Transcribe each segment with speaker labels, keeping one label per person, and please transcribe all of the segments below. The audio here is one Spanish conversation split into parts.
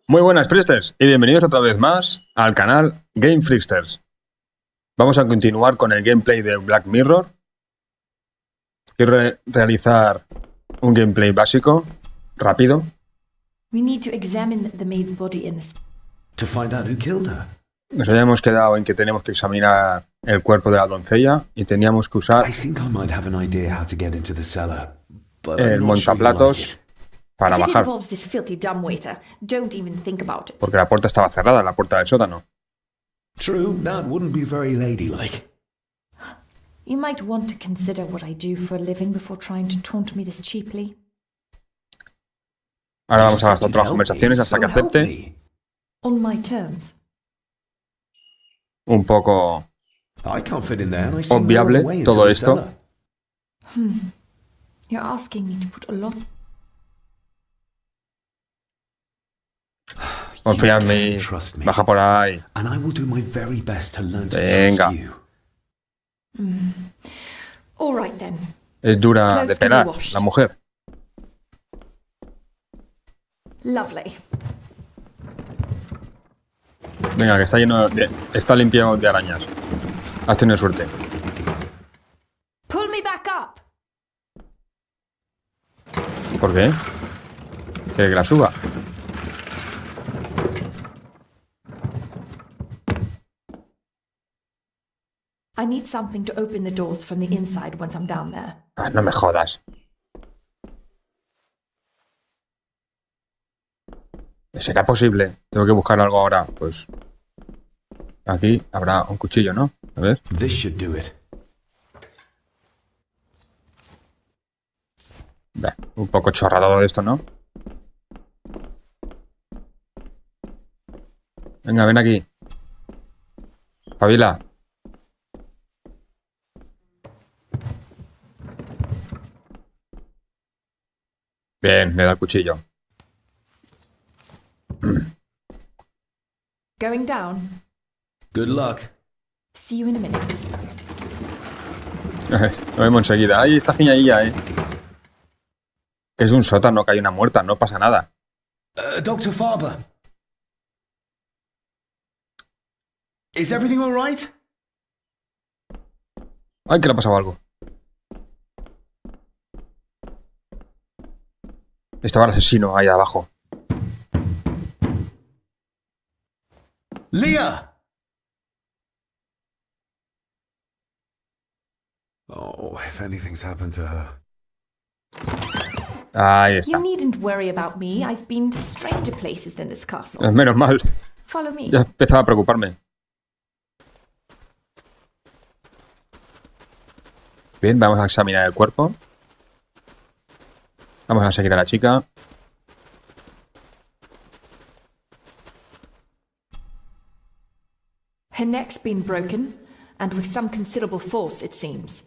Speaker 1: Muy buenas, Freaksters, y bienvenidos otra vez más al canal Game Freaksters. Vamos a continuar con el gameplay de Black Mirror. Quiero realizar un gameplay básico, rápido.
Speaker 2: We need to examine the maid's body in the...
Speaker 3: To find out who killed her.
Speaker 1: Nos habíamos quedado en que tenemos que examinar el cuerpo de la doncella y teníamos que usar
Speaker 3: I think I might have an idea how to get into the cellar, but
Speaker 1: el
Speaker 3: I'm not sure you'll like
Speaker 1: montaplatos
Speaker 3: it.
Speaker 1: para
Speaker 2: If it
Speaker 1: bajar,
Speaker 2: involves this filthy dumbwaiter, don't even think about it.
Speaker 1: porque la puerta estaba cerrada, la puerta del sótano.
Speaker 3: True, that wouldn't be very ladylike.
Speaker 2: You might want to consider what I do for a living before trying to taunt me this cheaply.
Speaker 1: Ahora vamos a
Speaker 3: You
Speaker 1: gastar
Speaker 3: said
Speaker 1: otras
Speaker 3: you'd
Speaker 1: conversaciones
Speaker 3: help
Speaker 1: hasta
Speaker 3: me,
Speaker 1: que
Speaker 3: so help
Speaker 1: acepte.
Speaker 3: me.
Speaker 2: On my terms.
Speaker 1: Un poco
Speaker 3: I can't fit in there, and I see no
Speaker 1: obviable
Speaker 3: other way into
Speaker 1: todo
Speaker 3: the
Speaker 1: esto.
Speaker 3: cellar.
Speaker 2: You're asking me to put a lot...
Speaker 1: Confía en mí,
Speaker 3: Trust me.
Speaker 1: baja por ahí.
Speaker 3: And I will do my very best to learn to
Speaker 1: Venga.
Speaker 3: trust you.
Speaker 2: All right then.
Speaker 1: Es dura de
Speaker 2: Clothes can be
Speaker 1: pelar,
Speaker 2: washed.
Speaker 1: la mujer.
Speaker 2: Lovely.
Speaker 1: Venga, que está lleno de... Está limpio de arañas. Has tenido suerte.
Speaker 2: Pull me back up.
Speaker 1: ¿Por qué? ¿Quiere que la suba?
Speaker 2: I need something to open the doors from the inside once I'm down there.
Speaker 1: Ah, no me jodas. ¿Será posible? Tengo que buscar algo ahora. Pues... Aquí habrá un cuchillo, ¿no? A ver.
Speaker 3: This should do it.
Speaker 1: Bah, un poco chorrado de esto, ¿no? Venga, ven aquí. Pavila. Bien, le da el cuchillo.
Speaker 2: Going down.
Speaker 3: Good luck.
Speaker 2: See you in a minute.
Speaker 1: Lo vemos enseguida. Ahí está Giñailla, Es un sótano que hay una muerta, no pasa nada.
Speaker 3: Dr. Farber. Is everything all right?
Speaker 1: Ay, que le ha pasado algo. Estaba el asesino ahí abajo.
Speaker 3: Leah! Oh, if anything's happened to her.
Speaker 1: Ahí
Speaker 2: You
Speaker 1: está.
Speaker 2: needn't worry about me. I've been to stranger places than this castle.
Speaker 1: Menos mal.
Speaker 2: Follow me.
Speaker 1: Ya empezaba a preocuparme. Bien, vamos a examinar el cuerpo. Vamos a seguir a la chica.
Speaker 2: Her neck's been broken, and with some considerable force, it seems.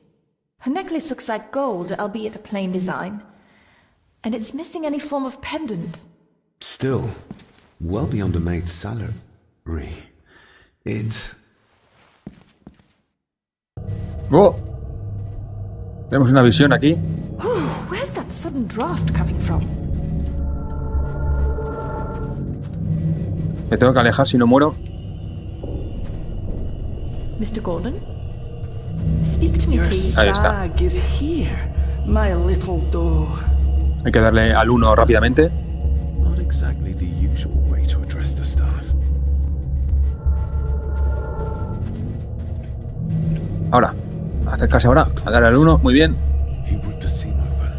Speaker 2: Her necklace looks like gold, albeit a plain design. And it's missing any form of pendant.
Speaker 3: Still, well beyond a maid's salary. It...
Speaker 1: ¡Oh! Tenemos una visión aquí.
Speaker 2: Where's that sudden draft coming from?
Speaker 1: Me tengo que alejar si no muero.
Speaker 2: Mr. Gordon? Speak to me, please.
Speaker 1: Ahí está.
Speaker 4: Sag is here, my little doe.
Speaker 1: Hay que darle al 1 rápidamente.
Speaker 3: Not exactly the usual way to address the staff.
Speaker 1: Ahora. Acercarse ahora. A darle al 1. Muy bien.
Speaker 3: He ripped a seam open.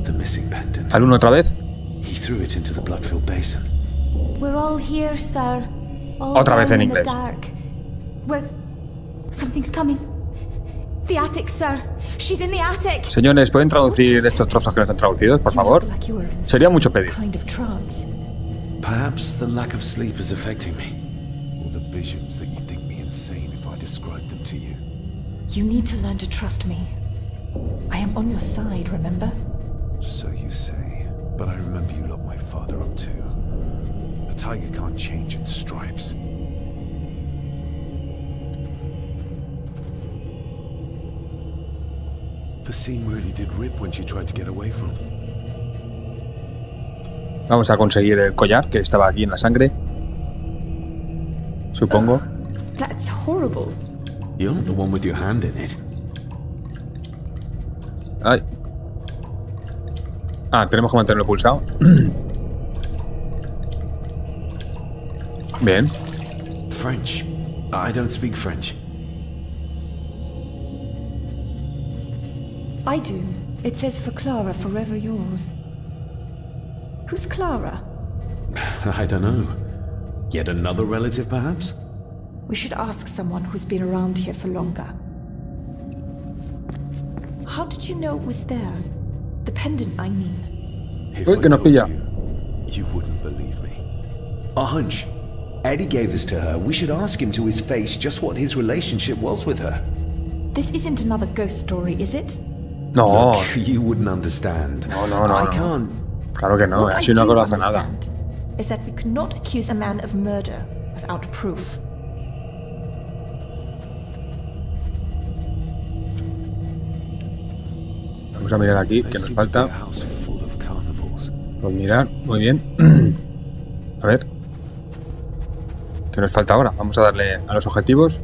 Speaker 3: The missing pendant.
Speaker 1: Al 1 otra vez.
Speaker 3: He threw it into the blood-filled basin.
Speaker 5: We're all here, sir. All
Speaker 1: Otra vez
Speaker 5: down
Speaker 1: en
Speaker 5: in the
Speaker 1: inglés.
Speaker 5: dark. We're... Something's coming. The attic, sir. She's in the attic.
Speaker 1: Señores, ¿pueden traducir estos trozos que no están traducidos, por favor?
Speaker 2: Like you were in
Speaker 1: Sería
Speaker 2: some
Speaker 1: mucho pedir.
Speaker 2: kind of trance.
Speaker 3: Perhaps the lack of sleep is affecting me. Or the visions that you think me insane if I describe them to you.
Speaker 2: You need to learn to trust me. I am on your side, remember?
Speaker 3: So you say. But I remember you locked my father up too. A tiger can't change its stripes. The seam really did rip when she tried to get away from.
Speaker 1: Vamos a conseguir el collar que estaba aquí en la sangre. Supongo.
Speaker 2: That's horrible.
Speaker 3: You're not the one with your hand in it.
Speaker 1: Ay. Ah, tenemos que mantenerlo pulsado. Bien.
Speaker 3: French. I don't speak French.
Speaker 2: I do. It says for Clara, forever yours. Who's Clara?
Speaker 3: I don't know. Yet another relative, perhaps?
Speaker 2: We should ask someone who's been around here for longer. How did you know it was there? The pendant, I mean.
Speaker 3: If
Speaker 1: Uy,
Speaker 3: I
Speaker 1: que nos
Speaker 3: told
Speaker 1: pilla.
Speaker 3: you wouldn't believe me. A hunch. Eddie gave this to her. We should ask him to his face just what his relationship was with her.
Speaker 2: This isn't another ghost story, is it?
Speaker 1: No.
Speaker 3: Look, you wouldn't understand.
Speaker 1: No.
Speaker 3: I
Speaker 1: no.
Speaker 3: can't.
Speaker 1: Claro que no.
Speaker 2: What
Speaker 1: Así
Speaker 2: I
Speaker 1: no
Speaker 2: do
Speaker 1: conoce nada.
Speaker 2: understand is that we could not accuse a man of murder without proof.
Speaker 1: Vamos a mirar aquí,
Speaker 3: There
Speaker 1: que nos
Speaker 3: seems to be
Speaker 1: falta.
Speaker 3: a house full of carnivals.
Speaker 1: Pues mirar, muy bien. A ver. ¿Qué nos falta ahora? Vamos a darle a los objetivos.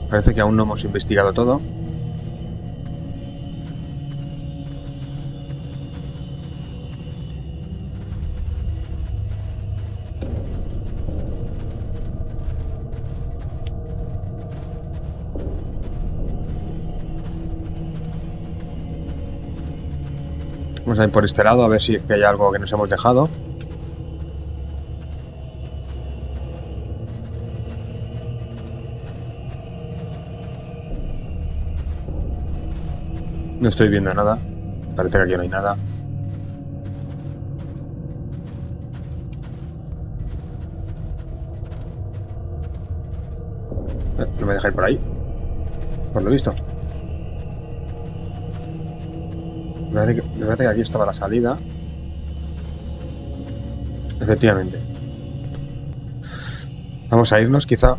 Speaker 1: Parece que aún no hemos investigado todo. Vamos a ir por este lado a ver si es que hay algo que nos hemos dejado. No estoy viendo nada. Parece que aquí no hay nada. No me deja ir por ahí. Por lo visto. Me parece que aquí estaba la salida. Efectivamente. Vamos a irnos. Quizá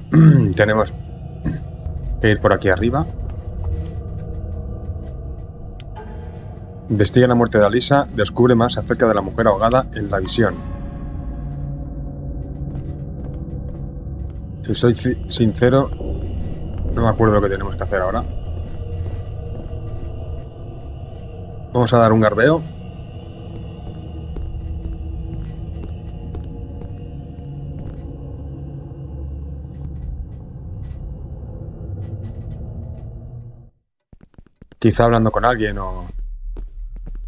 Speaker 1: tenemos que ir por aquí arriba. Investiga la muerte de Alisa. Descubre más acerca de la mujer ahogada en la visión. Si soy sincero, no me acuerdo lo que tenemos que hacer ahora. Vamos a dar un garbeo. Quizá hablando con alguien o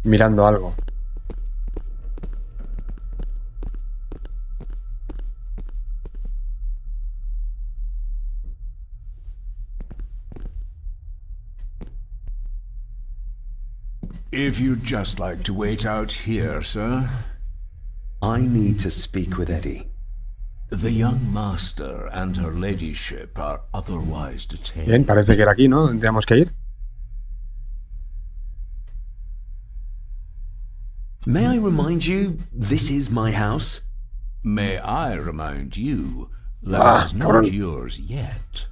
Speaker 1: mirando algo.
Speaker 6: If you'd just like to wait out here, sir.
Speaker 3: I need to speak with Eddie.
Speaker 6: The young master and her ladyship are otherwise detained.
Speaker 1: Bien, parece que era aquí, ¿no? Tendríamos que ir.
Speaker 3: May I remind you, this is my house?
Speaker 6: May I remind you that it's not
Speaker 1: cabrón.
Speaker 6: yours yet.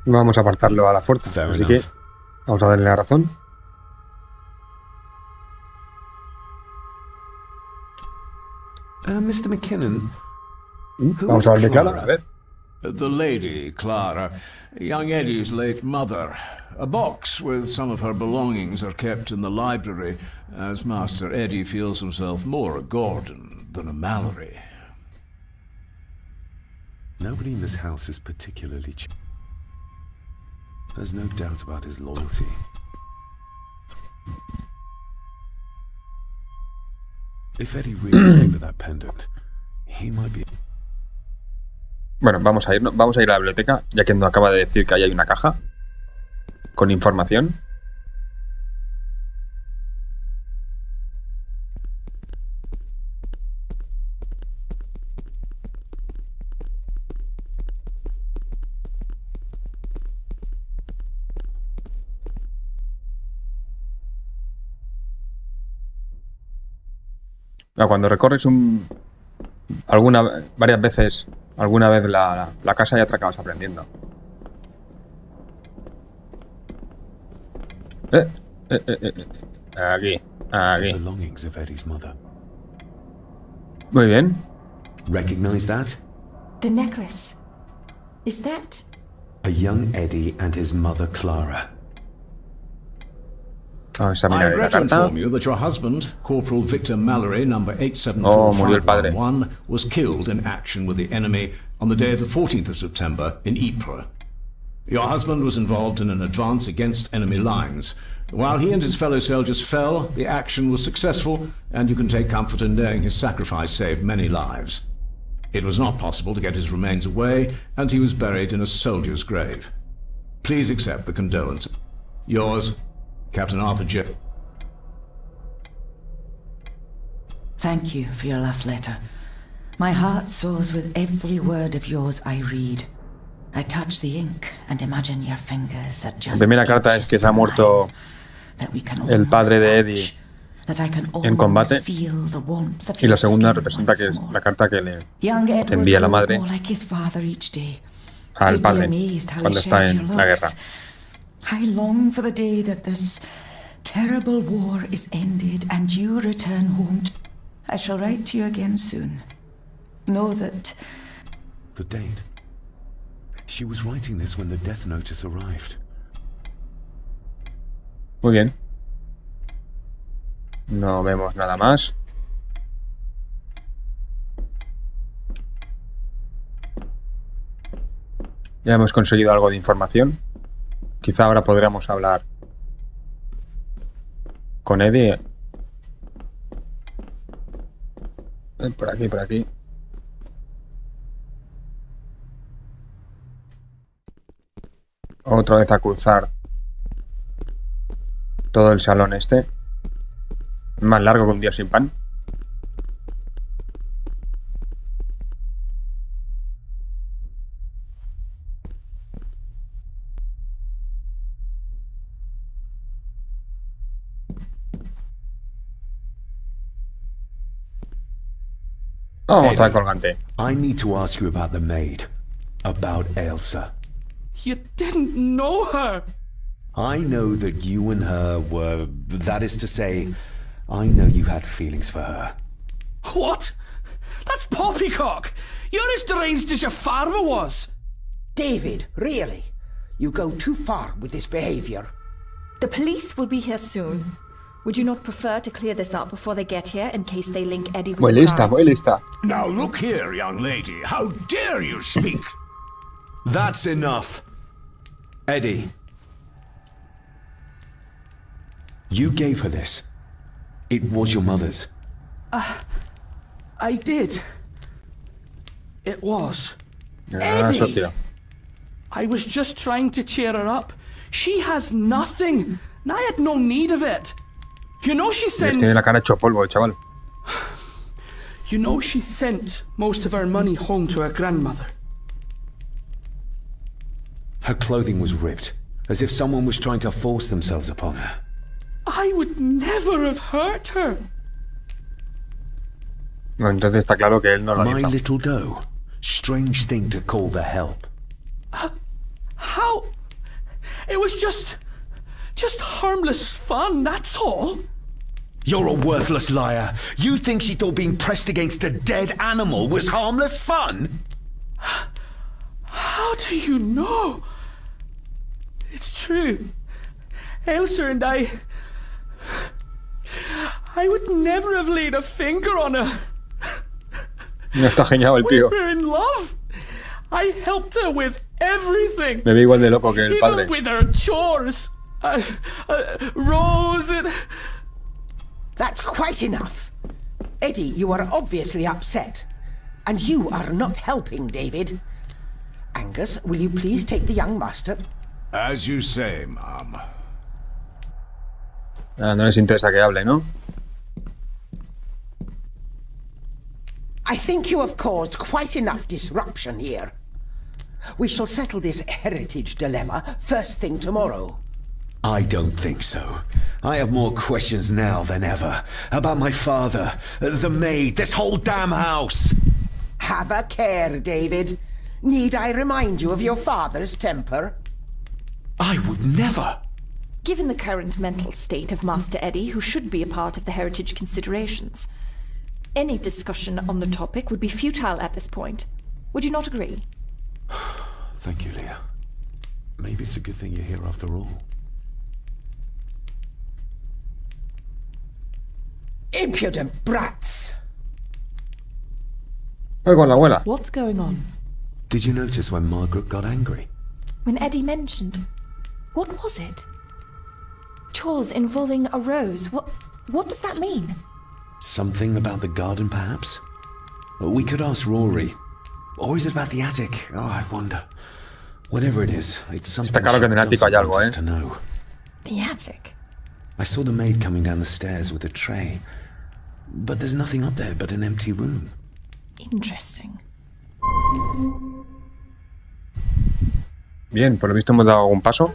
Speaker 1: Vamos a apartarlo a la fuerza.
Speaker 3: Fair
Speaker 1: Así
Speaker 3: enough.
Speaker 1: que vamos a darle la razón.
Speaker 3: Mr. McKinnon, who
Speaker 1: Vamos
Speaker 3: is
Speaker 1: a darle Clara.
Speaker 3: Clara?
Speaker 1: A ver.
Speaker 6: The lady, Clara, young Eddie's late mother. A box with some of her belongings are kept in the library, as Master Eddie feels himself more a Gordon than a Mallory.
Speaker 3: Nobody in this house is particularly There's no doubt about his loyalty. If Eddie really gave her that pendant, he might be...
Speaker 1: Bueno, vamos a ir a la biblioteca, ya que nos acaba de decir que ahí hay una caja con información. Cuando recorres varias veces, alguna vez la casa, ya te acabas aprendiendo. Aquí, aquí.
Speaker 3: Belongings of Eddie's mother.
Speaker 1: Muy bien.
Speaker 3: Recognize that?
Speaker 2: The necklace. Is that...
Speaker 3: A young Eddie and his mother Clara.
Speaker 1: Vamos a
Speaker 6: I
Speaker 1: mirar la
Speaker 6: regret to
Speaker 1: carta.
Speaker 6: inform you that your husband, Corporal Victor Mallory, number
Speaker 1: Murió el padre.
Speaker 6: 874511, was killed in action with the enemy on the day of the 14th of September in Ypres. Your husband was involved in an advance against enemy lines. While he and his fellow soldiers fell, the action was successful, and you can take comfort in knowing his sacrifice saved many lives. It was not possible to get his remains away, and he was buried in a soldier's grave. Please accept the condolences. Yours, Captain Arthur J.
Speaker 4: Thank you for your last letter. My heart soars with every word of yours I read. I touch the ink and imagine your fingers are just
Speaker 1: La primera carta es que se ha muerto el padre de Eddie en combate, y la segunda representa que es la carta que le envía la madre al padre cuando está en la guerra.
Speaker 4: I long for the day that this terrible war is ended and you return home. I shall write to you again soon. Know that...
Speaker 3: The date. She was writing this when the death notice arrived.
Speaker 1: Muy bien. No vemos nada más. Ya hemos conseguido algo de información. Quizá ahora podríamos hablar con Eddie. Por aquí, por aquí. Otra vez a cruzar todo el salón este. Más largo que un día sin pan. Oh, otra colgante.
Speaker 3: I need to ask you about the maid. About Elsa.
Speaker 7: You didn't know her!
Speaker 3: I know that you and her were... That is to say, I know you had feelings for her.
Speaker 7: What? That's poppycock! You're as deranged as your father was!
Speaker 8: David, really? You go too far with this behavior.
Speaker 2: The police will be here soon. Would you not prefer to clear this up before they get here in case they link Eddie with
Speaker 1: Muy
Speaker 2: the
Speaker 1: lista,
Speaker 2: crime?
Speaker 1: muy lista.
Speaker 6: Now look here, young lady. How dare you speak?
Speaker 3: That's enough. Eddie. You gave her this. It was your mother's.
Speaker 7: I did. It was.
Speaker 2: Eddie!
Speaker 1: Socio.
Speaker 7: I was just trying to cheer her up. She has nothing, and I had no need of it. You know she sends...
Speaker 1: Tiene la cara hecho polvo, chaval.
Speaker 7: You know she sent most of her money home to her grandmother.
Speaker 3: Her clothing was ripped, as if someone was trying to force themselves upon her.
Speaker 7: I would never have hurt her.
Speaker 1: No, entonces está claro que él no lo
Speaker 3: My
Speaker 1: hizo.
Speaker 3: little doe. Strange thing to call the help.
Speaker 7: How? It was just harmless fun, that's all.
Speaker 3: You're a worthless liar. You think she thought being pressed against a dead animal was harmless fun?
Speaker 7: How do you know? It's true. Elsa and I would never have laid a finger on her.
Speaker 1: Está genial el
Speaker 7: We
Speaker 1: tío.
Speaker 7: were in love. I helped her with everything.
Speaker 1: Me ve igual de loco que el padre.
Speaker 7: Even with her chores. Rose and...
Speaker 8: That's quite enough. Eddie, you are obviously upset. And you are not helping, David. Angus, will you please take the young master?
Speaker 6: As you say, Mom.
Speaker 1: No les interesa que hable, ¿no?
Speaker 8: I think you have caused quite enough disruption here. We shall settle this heritage dilemma first thing tomorrow.
Speaker 3: I don't think so. I have more questions now than ever. About my father, the maid, this whole damn house.
Speaker 8: Have a care, David. Need I remind you of your father's temper?
Speaker 3: I would never.
Speaker 2: Given the current mental state of Master Eddie, who should be a part of the heritage considerations, any discussion on the topic would be futile at this point. Would you not agree?
Speaker 3: Thank you, Leah. Maybe it's a good thing you're here after all.
Speaker 8: Impudent brats!
Speaker 1: Voy con la abuela.
Speaker 2: What's going on?
Speaker 3: Did you notice when Margaret got angry?
Speaker 2: When Eddie mentioned... What was it? Chores involving a rose. What does that mean?
Speaker 3: Something about the garden, perhaps? We could ask Rory. Or is it about the attic? Oh, I wonder. Whatever it is, it's something
Speaker 1: Está claro que en el ático hay
Speaker 3: she
Speaker 1: algo,
Speaker 3: doesn't want us to know.
Speaker 2: The attic?
Speaker 3: I saw the maid coming down the stairs with a tray. But there's nothing up there but an empty room.
Speaker 2: Interesting.
Speaker 1: Bien, por lo visto hemos dado algún paso.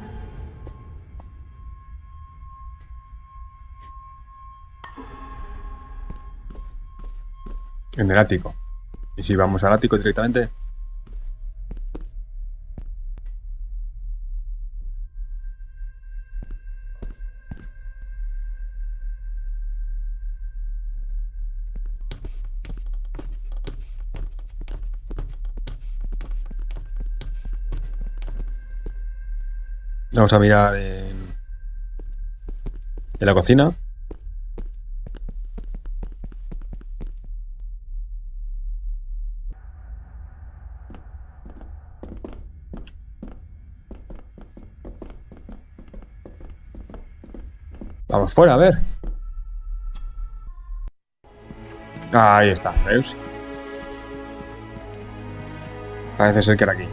Speaker 1: En el ático. ¿Y si vamos al ático directamente? Vamos a mirar en la cocina. Vamos fuera, a ver. Ahí está, ¿veis? Parece ser que era aquí.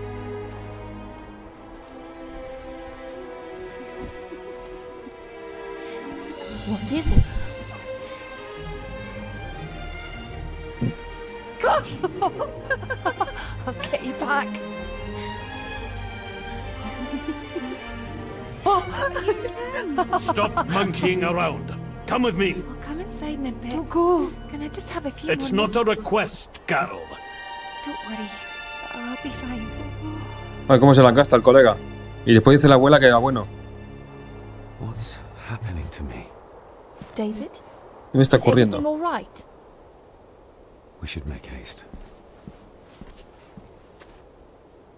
Speaker 2: What is it?
Speaker 5: I'll get you back.
Speaker 9: Stop monkeying around. Come with me.
Speaker 5: I'll come inside in a bit. Don't go. Can I just have a few
Speaker 9: It's
Speaker 5: more
Speaker 9: not a request, Carol.
Speaker 5: Don't worry. I'll be fine.
Speaker 1: Ay, cómo se la gasta el colega. Y después dice la abuela que era bueno.
Speaker 3: What's happening to me?
Speaker 2: David?
Speaker 1: ¿Qué me está
Speaker 2: Is everything
Speaker 1: ocurriendo?
Speaker 2: all right?
Speaker 3: We should make haste.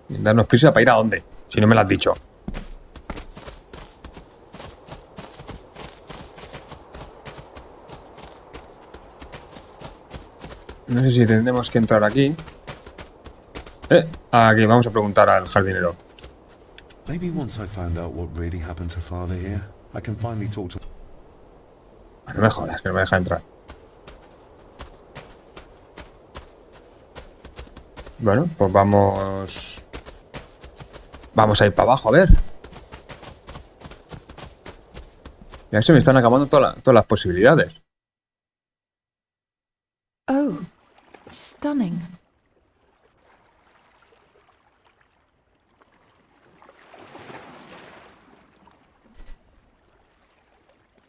Speaker 1: Darnos prisa para ir a dónde, si no me lo has dicho. No sé si tendremos que entrar aquí. Aquí vamos a preguntar al jardinero.
Speaker 3: Maybe once I find out what really happened to Father here, I can finally talk to...
Speaker 1: No me jodas, que no me deja entrar. Bueno, pues vamos... Vamos a ir para abajo, a ver. Ya se me están acabando todas las posibilidades.
Speaker 2: Oh, stunning.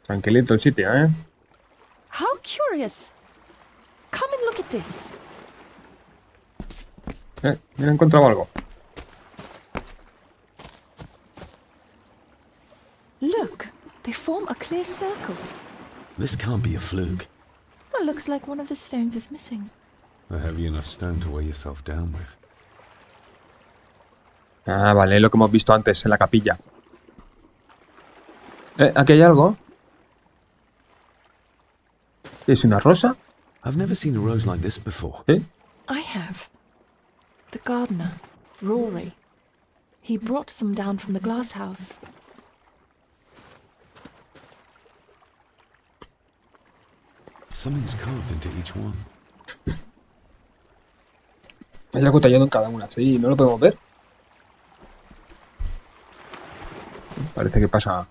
Speaker 1: Tranquilito el sitio, ¿eh?
Speaker 2: How curious. Come and look at this.
Speaker 1: Mira, he encontrado algo.
Speaker 2: Look, they form a clear circle.
Speaker 3: This can't be a fluke.
Speaker 2: Well, looks like one of the stones is missing.
Speaker 3: A heavy enough stone to weigh yourself down with.
Speaker 1: Ah, vale, lo que hemos visto antes en la capilla. Aquí hay algo. ¿Es una rosa?
Speaker 3: I've never seen a rose like this before.
Speaker 2: I have. The gardener, Rory. He brought some down from the glass house.
Speaker 3: Something's carved into each one.
Speaker 1: Hay algo tallado en cada una. Sí, ¿no lo podemos ver? Parece que pasa...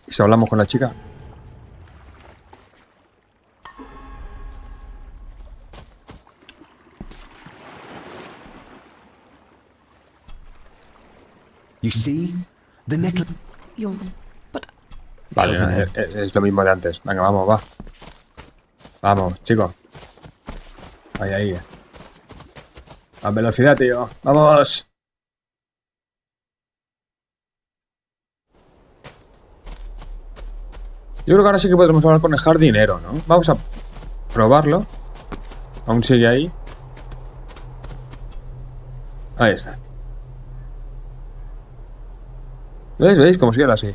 Speaker 1: ¿Y si hablamos con la chica?
Speaker 3: You see? The necklace...
Speaker 2: You're... But...
Speaker 1: Vale, es lo mismo de antes. Venga, vamos, va. Vamos, chicos. Ahí. A velocidad, tío. ¡Vamos! Yo creo que ahora sí que podremos hablar con el jardinero, ¿no? Vamos a probarlo. Aún sigue ahí. Ahí está. ¿Veis? ¿Veis? Como si era así.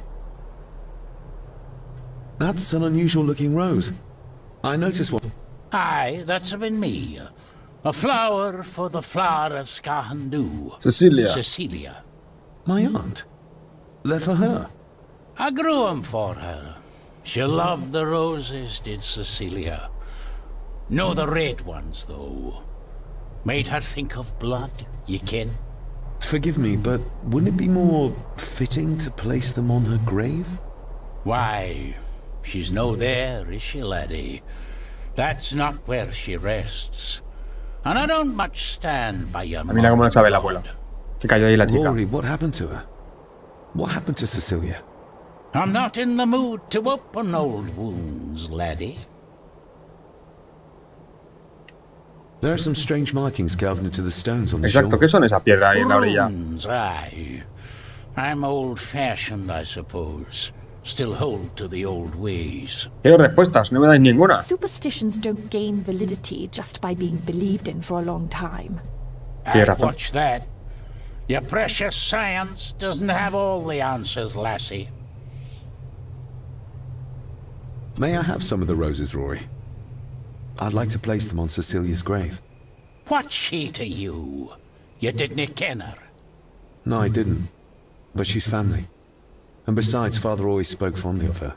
Speaker 3: That's an unusual looking rose. I noticed what...
Speaker 9: Aye, that's been me. A flower for the flower of Skahandu.
Speaker 1: Cecilia.
Speaker 9: Cecilia.
Speaker 3: My aunt. They're for her.
Speaker 9: I grew 'em for her. She loved the roses, did Cecilia. No the red ones, though. Made her think of blood, ye ken.
Speaker 3: Forgive me, but wouldn't it be more fitting to place them on her grave?
Speaker 9: Why, she's no there, is she, laddie? That's not where she rests. And I don't much stand by your
Speaker 1: Mira cómo no sabe el abuelo. Que cayó ahí la chica.
Speaker 3: Rory, what happened to her? What happened to Cecilia?
Speaker 9: I'm not in the mood to open old wounds, laddie.
Speaker 3: There are some strange markings carved into the stones on the
Speaker 1: Exacto,
Speaker 3: shore.
Speaker 1: ¿qué son esa piedra ahí en la orilla?
Speaker 9: Runes, aye. I'm old-fashioned, I suppose. Still hold to the old ways.
Speaker 1: Quiero respuestas, no me dais ninguna.
Speaker 2: Superstitions don't gain validity just by being believed in for a long time.
Speaker 1: Tienes
Speaker 9: I'd
Speaker 1: razón.
Speaker 9: watch that. Your precious science doesn't have all the answers, lassie.
Speaker 3: May I have some of the roses, Rory? I'd like to place them on Cecilia's grave.
Speaker 9: What's she to you? You didn't ken her.
Speaker 3: No, I didn't. But she's family. And besides, Father always spoke fondly of her.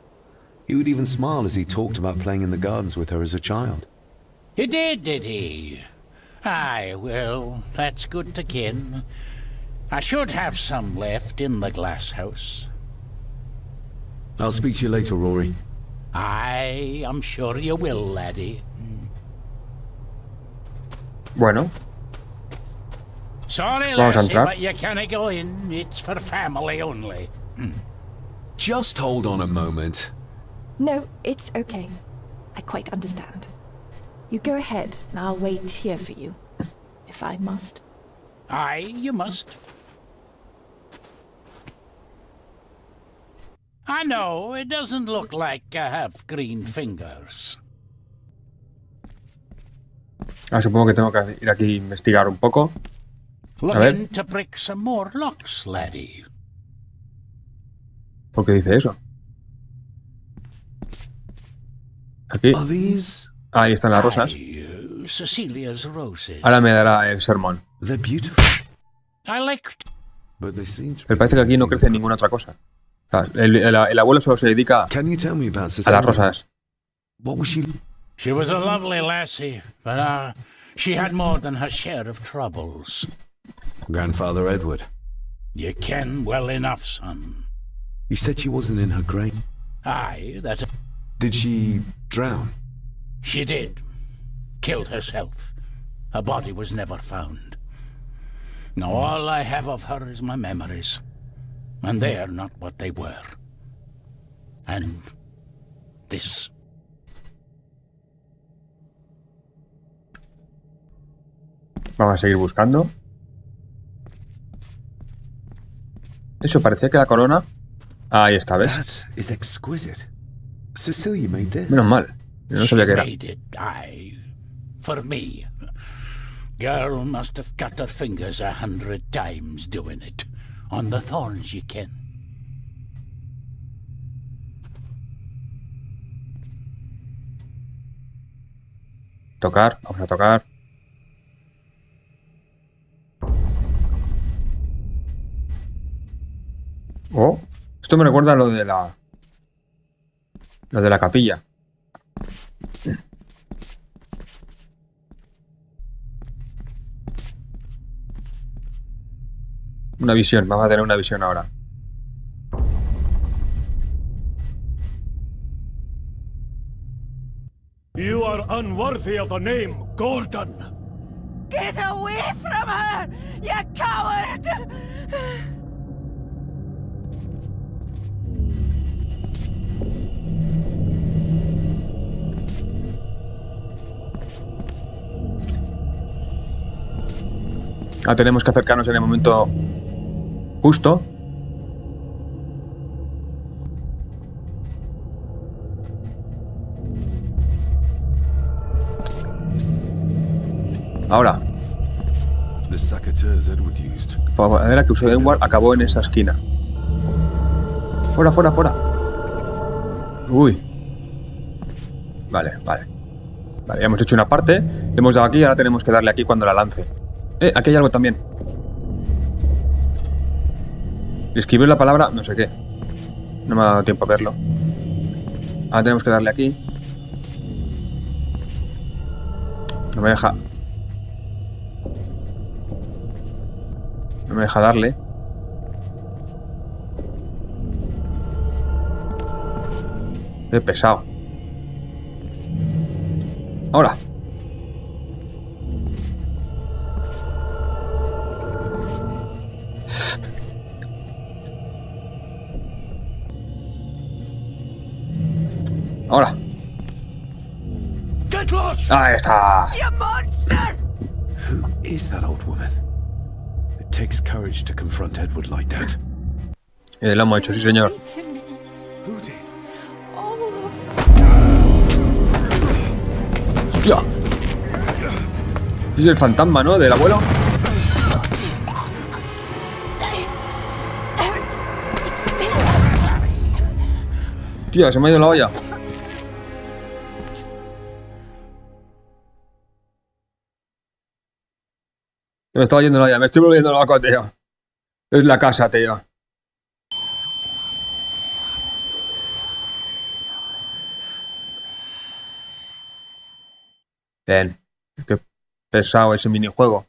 Speaker 3: He would even smile as he talked about playing in the gardens with her as a child.
Speaker 9: He did he? Aye, well, that's good to ken. I should have some left in the glass house.
Speaker 3: I'll speak to you later, Rory.
Speaker 9: Aye, I'm sure you will, laddie.
Speaker 1: Bueno,
Speaker 9: Sorry,
Speaker 1: Vamos a
Speaker 9: lassie,
Speaker 1: entrar.
Speaker 9: but you can't go in. It's for family only.
Speaker 3: Just hold on a moment.
Speaker 2: No, it's okay. I quite understand. You go ahead, and I'll wait here for you, if I must.
Speaker 9: Aye, you must. I know, it doesn't look like I have green fingers.
Speaker 1: supongo que tengo que ir aquí a investigar un poco. A ver.
Speaker 9: Looking to break some more locks, laddie.
Speaker 1: ¿Por qué dice eso? Aquí.
Speaker 3: Are these...
Speaker 1: Ahí están las rosas.
Speaker 9: Aye, Cecilia's roses.
Speaker 1: Ahora me dará el sermón.
Speaker 3: They're beautiful.
Speaker 9: I liked.
Speaker 3: But they seem to
Speaker 1: Me parece que aquí no crece ninguna otra cosa. O sea, el abuelo solo se dedica
Speaker 3: Can you tell me about
Speaker 1: a
Speaker 3: Cecilia?
Speaker 1: las rosas.
Speaker 3: What was she...
Speaker 9: She was a lovely lassie, but she had more than her share of troubles.
Speaker 3: Grandfather Edward.
Speaker 9: You ken well enough, son.
Speaker 3: You said she wasn't in her grave.
Speaker 9: Aye, that
Speaker 3: Did she drown?
Speaker 9: she did. Killed herself. Her body was never found. Now all I have of her is my memories. And they are not what they were. And this.
Speaker 1: Vamos a seguir buscando. Eso, parecía que la corona... Ahí está, ¿ves?
Speaker 3: That is exquisite. Cecilia made this.
Speaker 1: Menos mal. Yo no sabía
Speaker 9: She
Speaker 1: que era.
Speaker 9: made it, aye. For me. Girl must have cut her fingers 100 times doing it. On the thorns, you ken.
Speaker 1: Tocar, vamos a tocar. Oh, esto me recuerda a lo de la... Lo de la capilla. Una visión, vamos a tener una visión ahora.
Speaker 9: You are unworthy of the name Golden.
Speaker 8: Get away from her, you coward!
Speaker 1: Ahora tenemos que acercarnos en el momento justo. Ahora.
Speaker 3: The secateurs Edward used.
Speaker 1: La madera que usó Edward acabó en esa esquina. Fuera, fuera, fuera. Uy. Vale, vale. Vale, ya hemos hecho una parte. Le hemos dado aquí y ahora tenemos que darle aquí cuando la lance. Aquí hay algo también. Escribir la palabra no sé qué. No me ha dado tiempo a verlo. Ahora tenemos que darle aquí. No me deja. No me deja darle. Qué pesado. Ahora. Ahora. Ahí está.
Speaker 3: Who is that old woman? It takes courage to confront Edward like that.
Speaker 1: Lo hemos hecho, sí señor.
Speaker 3: Who did?
Speaker 1: ¡Hostia! Es el fantasma, ¿no? Del abuelo. Tío, se me ha ido la olla. Se me estaba yendo la olla. Me estoy volviendo loco, tío. Es la casa, tío. Bien. Qué pesado ese minijuego.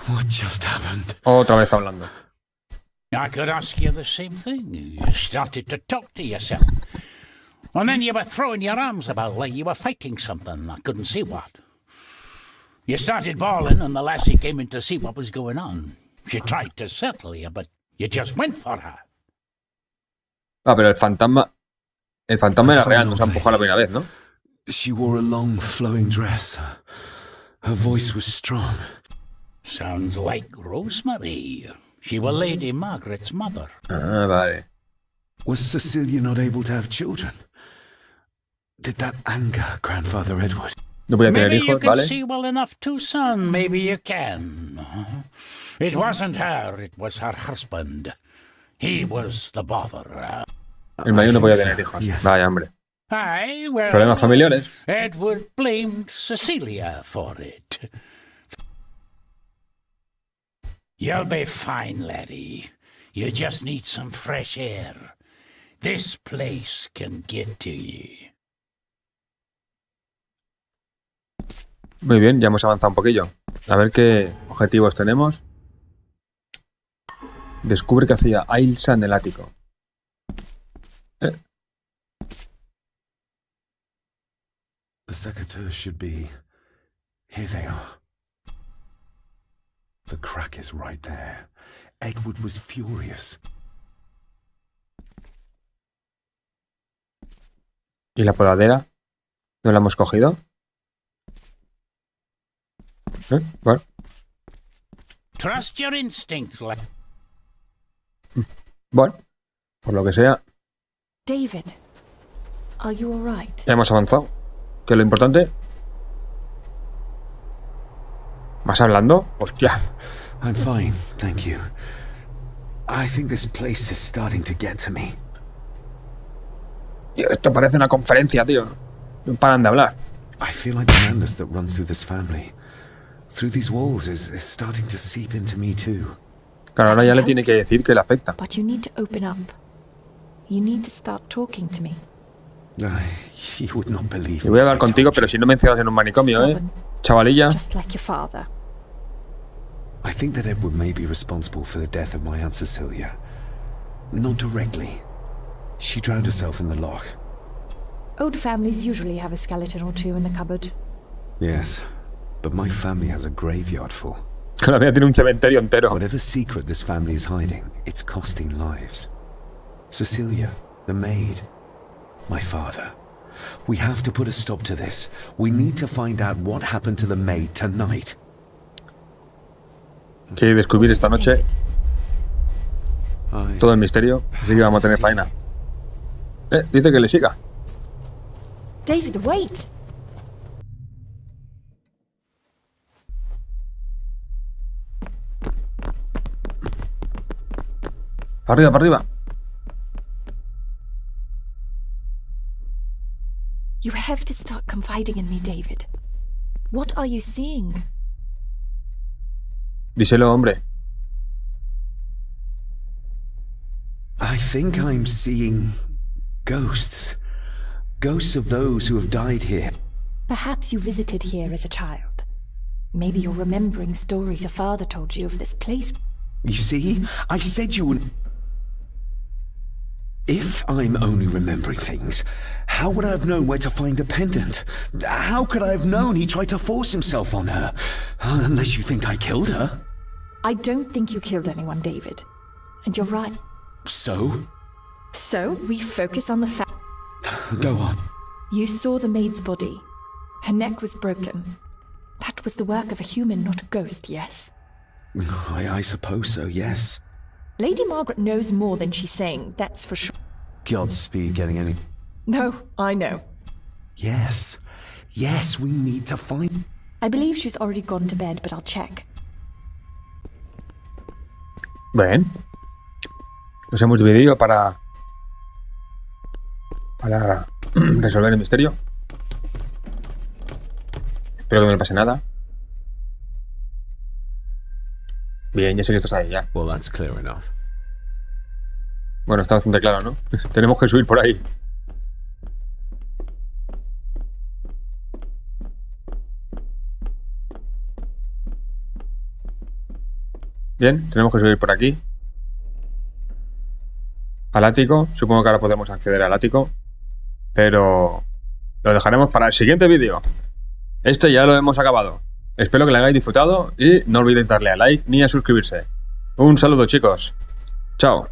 Speaker 3: What just happened?
Speaker 1: Otra vez hablando.
Speaker 9: I could ask you the same thing. You started to talk to yourself. And then you were throwing your arms about like you were fighting something. I couldn't see what. You started bawling and the lassie came in to see what was going on. She tried to settle you, but you just went for her.
Speaker 1: Ah, pero el fantasma... El fantasma era real, nos ha empujado la primera vez, ¿no?
Speaker 3: She wore a long, flowing dress. Her voice was strong.
Speaker 9: Sounds like Rosemary. She was Lady Margaret's mother.
Speaker 1: Ah, vale.
Speaker 3: Was Cecilia not able to have children? Did that anger Grandfather Edward?
Speaker 1: No voy a tener
Speaker 9: Maybe you
Speaker 1: hijos,
Speaker 9: can
Speaker 1: ¿vale?
Speaker 9: see well enough too, son. Maybe you can. It wasn't her, it was her husband. He was the bother.
Speaker 1: El marido no podía tener hijos.
Speaker 3: Yes.
Speaker 1: Vaya, hombre.
Speaker 9: Aye, well,
Speaker 1: Problemas familiares.
Speaker 9: Edward blamed Cecilia for it. You'll be fine, laddie. You just need some fresh air. This place can get to you.
Speaker 1: Muy bien, ya hemos avanzado un poquillo. A ver qué objetivos tenemos. Descubre que hacía Ailsa en el ático.
Speaker 3: The secateurs should be... Here they are. The crack is right there. Edward was furious.
Speaker 1: ¿Y la podadera? ¿No la hemos cogido? Bueno.
Speaker 9: Trust your instincts, lad.
Speaker 1: Bueno. Por lo que sea,
Speaker 2: David, are you all right?
Speaker 1: ya hemos avanzado. ¿Qué es lo importante? ¿Vas hablando? ¡Hostia!
Speaker 3: I'm fine, thank you. I think this place is starting to get to me.
Speaker 1: Tío, esto parece una conferencia, tío. No paran de hablar.
Speaker 3: I feel like the madness that runs through this family, through these walls, is starting to seep into me too.
Speaker 1: Claro, ahora ya le tiene que decir que le afecta.
Speaker 2: But you need to open up. You need to start talking to me.
Speaker 3: You would not believe
Speaker 1: Y voy a hablar
Speaker 3: me if I
Speaker 1: contigo,
Speaker 3: told
Speaker 1: pero
Speaker 3: you.
Speaker 1: si no me encierras en un manicomio,
Speaker 2: Stubborn,
Speaker 1: chavalilla.
Speaker 2: just like your father.
Speaker 3: I think that Edward may be responsible for the death of my Aunt Cecilia. Not directly. She drowned herself in the loch.
Speaker 2: Old families usually have a skeleton or two in the cupboard.
Speaker 3: Yes, but my family has a graveyard full.
Speaker 1: La mía tiene un cementerio entero.
Speaker 3: Whatever secret this family is hiding, it's costing lives. Cecilia, the maid, my father. We have to put a stop to this. We need to find out what happened to the maid tonight.
Speaker 1: Quiere descubrir esta noche
Speaker 3: I
Speaker 1: todo el misterio. Así que vamos a tener faena. Dice que le siga.
Speaker 2: David, wait!
Speaker 1: Para arriba, para arriba.
Speaker 2: You have to start confiding in me, David. What are you seeing?
Speaker 1: Díselo, hombre.
Speaker 3: I think I'm seeing ghosts. Ghosts of those who have died here.
Speaker 2: Perhaps you visited here as a child. Maybe you're remembering stories your father told you of this place.
Speaker 3: You see? I said you would... If I'm only remembering things, how would I have known where to find a pendant? How could I have known he tried to force himself on her? Unless you think I killed her.
Speaker 2: I don't think you killed anyone, David. And you're right.
Speaker 3: So?
Speaker 2: So, we focus on the fact...
Speaker 3: Go on.
Speaker 2: You saw the maid's body. Her neck was broken. That was the work of a human, not a ghost, yes?
Speaker 3: I suppose so, yes.
Speaker 2: Lady Margaret knows more than she's saying, that's for sure.
Speaker 3: Godspeed getting any...
Speaker 2: No, I know.
Speaker 3: Yes. Yes, we need to find...
Speaker 2: I believe she's already gone to bed, but I'll check.
Speaker 1: Bien. Nos hemos dividido para resolver el misterio. Espero que no le pase nada. Bien, ya sé que estás ahí ya.
Speaker 3: Well, that's clear enough.
Speaker 1: Bueno, está bastante claro, ¿no? Tenemos que subir por ahí. Bien, tenemos que subir por aquí. Al ático. Supongo que ahora podemos acceder al ático. Pero lo dejaremos para el siguiente vídeo. Este ya lo hemos acabado. Espero que lo hayáis disfrutado y no olvidéis darle a like ni a suscribirse. Un saludo, chicos. Chao.